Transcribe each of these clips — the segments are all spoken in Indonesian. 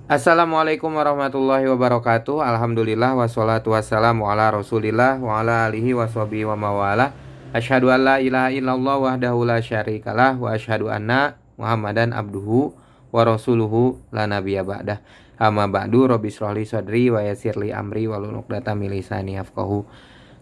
Assalamualaikum warahmatullahi wabarakatuh. Alhamdulillah wassalatu wassalamu ala Rasulillah wa ala alihi washabihi wa mawalah. Asyhadu an la ilaha illallah wahdahu la syarikalah wa asyhadu anna Muhammadan abduhu wa rasuluhu la nabiyya ba'dah. Amma ba'du, rabbi shrahli sadri wa yassirli amri wahlul 'uqdatam min lisani yafqahu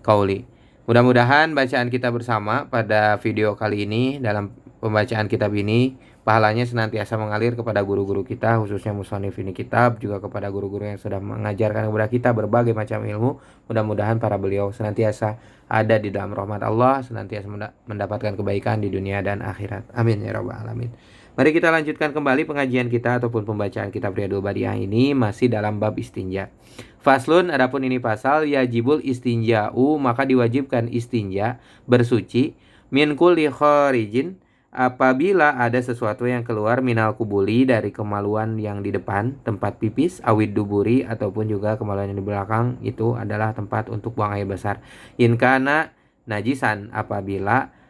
qauli. Mudah-mudahan bacaan kita bersama pada video kali ini, dalam pembacaan kitab ini, pahalanya senantiasa mengalir kepada guru-guru kita, khususnya musannif ini kitab, juga kepada guru-guru yang sudah mengajarkan kepada kita berbagai macam ilmu. Mudah-mudahan para beliau senantiasa ada di dalam rahmat Allah, senantiasa mendapatkan kebaikan di dunia dan akhirat. Amin ya rabbal alamin. Mari kita lanjutkan kembali pengajian kita ataupun pembacaan kitab Riyadul Badiah ini, masih dalam bab istinja. Faslun, adapun ini pasal, yajibul istinja'u, maka diwajibkan istinja, bersuci, min kulli kharijin, apabila ada sesuatu yang keluar, minal kubuli, dari kemaluan yang di depan tempat pipis, awid duburi, ataupun juga kemaluan yang di belakang, itu adalah tempat untuk buang air besar. Inkana najisan, apabila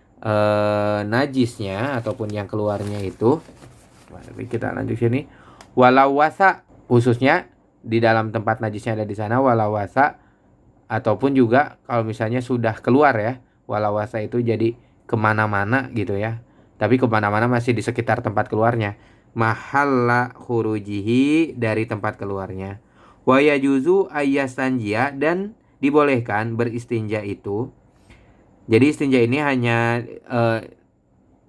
najisnya ataupun yang keluarnya itu, kita lanjut sini, walau wasa, khususnya di dalam tempat najisnya ada di sana, walau wasa, ataupun juga kalau misalnya sudah keluar ya, walau wasa itu jadi kemana-mana gitu ya, tapi kemana-mana masih di sekitar tempat keluarnya, mahalla khurujihi, dari tempat keluarnya, wa yajuzu ayyastanjia, dan dibolehkan beristinja itu. Jadi istinja ini hanya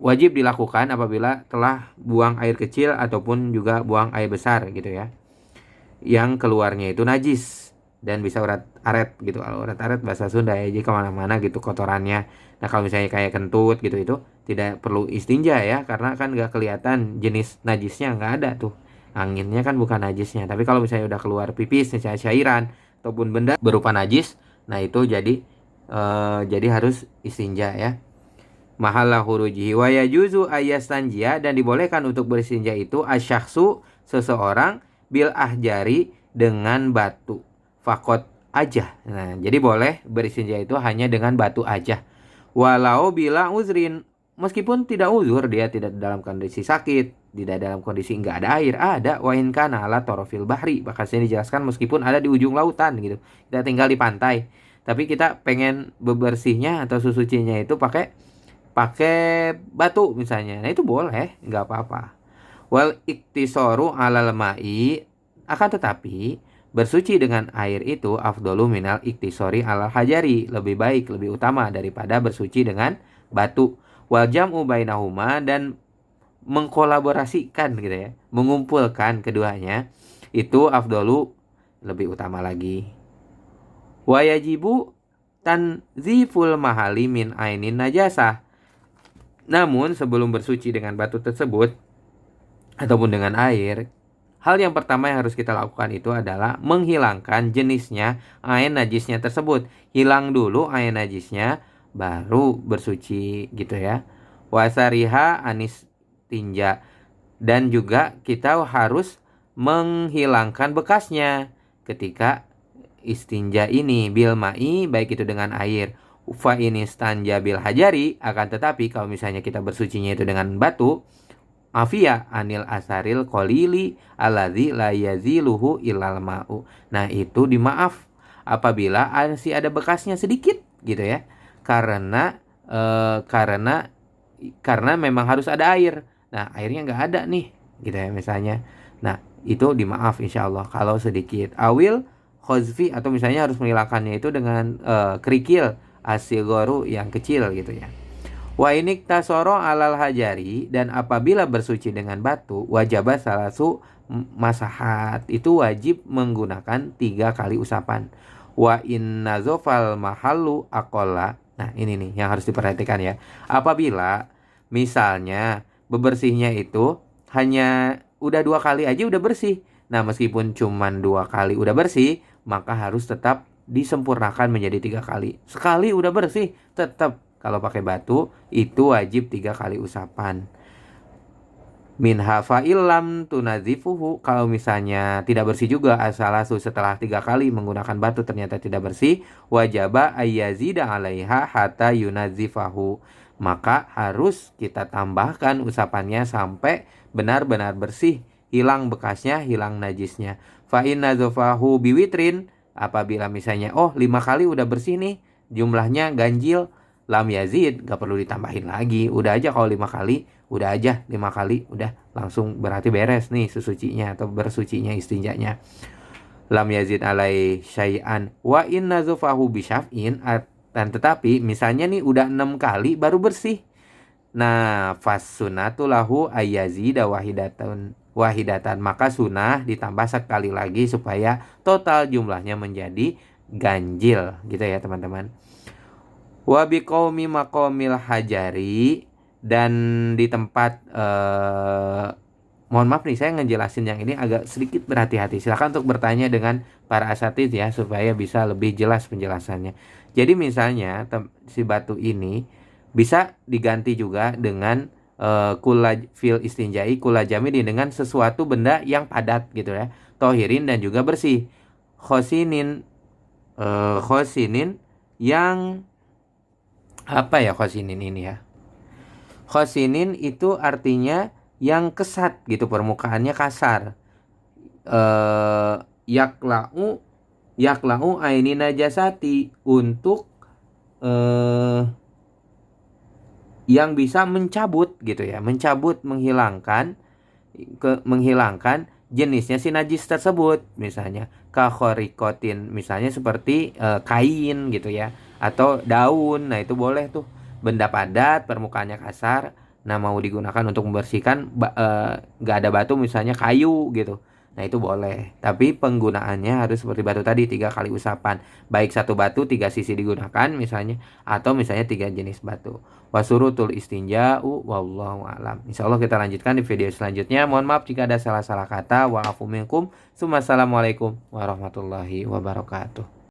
wajib dilakukan apabila telah buang air kecil ataupun juga buang air besar gitu ya, yang keluarnya itu najis dan bisa urat aret gitu. Kalau urat aret bahasa Sunda ya, jadi kemana-mana gitu kotorannya. Nah kalau misalnya kayak kentut gitu, itu tidak perlu istinja ya, karena kan nggak kelihatan jenis najisnya, nggak ada tuh, anginnya kan bukan najisnya. Tapi kalau misalnya udah keluar pipis, misalnya cairan ataupun benda berupa najis, nah itu jadi harus istinja ya. Mahalla hurujihi wa yajuzu ayyastanjia, dan dibolehkan untuk beristinja itu asyakhsu, seseorang, bil ahjari, dengan batu, fakot aja. Nah jadi boleh beristinja itu hanya dengan batu aja, walau bila uzrin, meskipun tidak uzur, dia tidak dalam kondisi sakit, tidak dalam kondisi nggak ada air, ada wa in kana ala torofil bahri, bahkan sini dijelaskan meskipun ada di ujung lautan gitu, kita tinggal di pantai, tapi kita pengen bebersihnya atau susucinya itu pakai pakai batu misalnya, nah itu boleh, nggak apa-apa. Wal iktisoru alal ma'i, akan tetapi bersuci dengan air itu afdolu minal iktisori alal hajari, lebih baik, lebih utama daripada bersuci dengan batu. Wal jam'u bainahuma, dan mengkolaborasikan gitu ya, mengumpulkan keduanya, itu afdolu, lebih utama lagi. Wa yajibu tanziful mahali min ainin najasah. Namun sebelum bersuci dengan batu tersebut ataupun dengan air, hal yang pertama yang harus kita lakukan itu adalah menghilangkan jenisnya ain najisnya tersebut. Hilang dulu ain najisnya, baru bersuci gitu ya. Wasariha anis tinja, dan juga kita harus menghilangkan bekasnya ketika istinja ini, bil ma'i, baik itu dengan air. Fa ini stanja bil hajari, akan tetapi kalau misalnya kita bersucinya itu dengan batu, afia anil asaril kolili aladzi la yaziluhu ilal ma'u. Nah itu dimaaf apabila masih ada bekasnya sedikit gitu ya, karena karena memang harus ada air. Nah airnya nggak ada nih gitu ya misalnya. Nah itu dimaaf insya Allah kalau sedikit. Awil khozfi, atau misalnya harus menghilangkannya itu dengan kerikil asigoru, yang kecil gitu ya. Wa inik tasoro alal hajari, dan apabila bersuci dengan batu, wajibah salasu masahat, itu wajib menggunakan 3 kali usapan. Wa inna zofal mahalu akola, nah ini nih yang harus diperhatikan ya. Apabila misalnya bebersihnya itu hanya udah 2 kali aja udah bersih, nah meskipun cuman 2 kali udah bersih, maka harus tetap disempurnakan menjadi 3 kali. Sekali udah bersih, tetap kalau pakai batu itu wajib 3 kali usapan. Min hafa'il lam tunazifuhu, kalau misalnya tidak bersih juga asalasu, setelah 3 kali menggunakan batu ternyata tidak bersih, wajaba ayyazida 'alaiha hatta yunazifahu, maka harus kita tambahkan usapannya sampai benar-benar bersih hilang bekasnya, hilang najisnya. Fa inna dzofahu biwitrin, apabila misalnya 5 kali udah bersih nih, jumlahnya ganjil, lam yazid, gak perlu ditambahin lagi. Udah aja kalau 5 kali, udah aja 5 kali, udah langsung berarti beres nih sesucinya atau bersucinya istinjanya. Lam yazid alai syai'an wa inna dzofahu bisyaf'in, dan tetapi misalnya nih udah 6 kali baru bersih. Nah, fasunatu lahu ayyazida wahidatan, maka sunnah ditambah sekali lagi supaya total jumlahnya menjadi ganjil gitu ya teman-teman. Wa biqaumi maqamil hajari, dan di tempat mohon maaf nih saya ngejelasin yang ini agak sedikit berhati-hati. Silakan untuk bertanya dengan para asatidz ya supaya bisa lebih jelas penjelasannya. Jadi misalnya si batu ini bisa diganti juga dengan kula fil istinjai kula jamidin, dengan sesuatu benda yang padat gitu ya. Tohirin dan juga bersih. Khosinin khosinin yang apa ya khosinin ini ya? Khosinin itu artinya yang kesat gitu, permukaannya kasar. Yaklau aini najasati, untuk yang bisa mencabut gitu ya, mencabut, menghilangkan jenisnya si najis tersebut, misalnya kakhorikotin, misalnya seperti kain gitu ya, atau daun. Nah itu boleh tuh, benda padat permukaannya kasar, nah mau digunakan untuk membersihkan gak ada batu, misalnya kayu gitu, nah itu boleh. Tapi penggunaannya harus seperti batu tadi, 3 kali usapan, baik satu batu 3 sisi digunakan misalnya, atau misalnya 3 jenis batu. Wasurutul istinja'u wallahu a'lam. Insyaallah kita lanjutkan di video selanjutnya. Mohon maaf jika ada salah-salah kata. Wa'afu minkum. Assalamualaikum warahmatullahi wabarakatuh.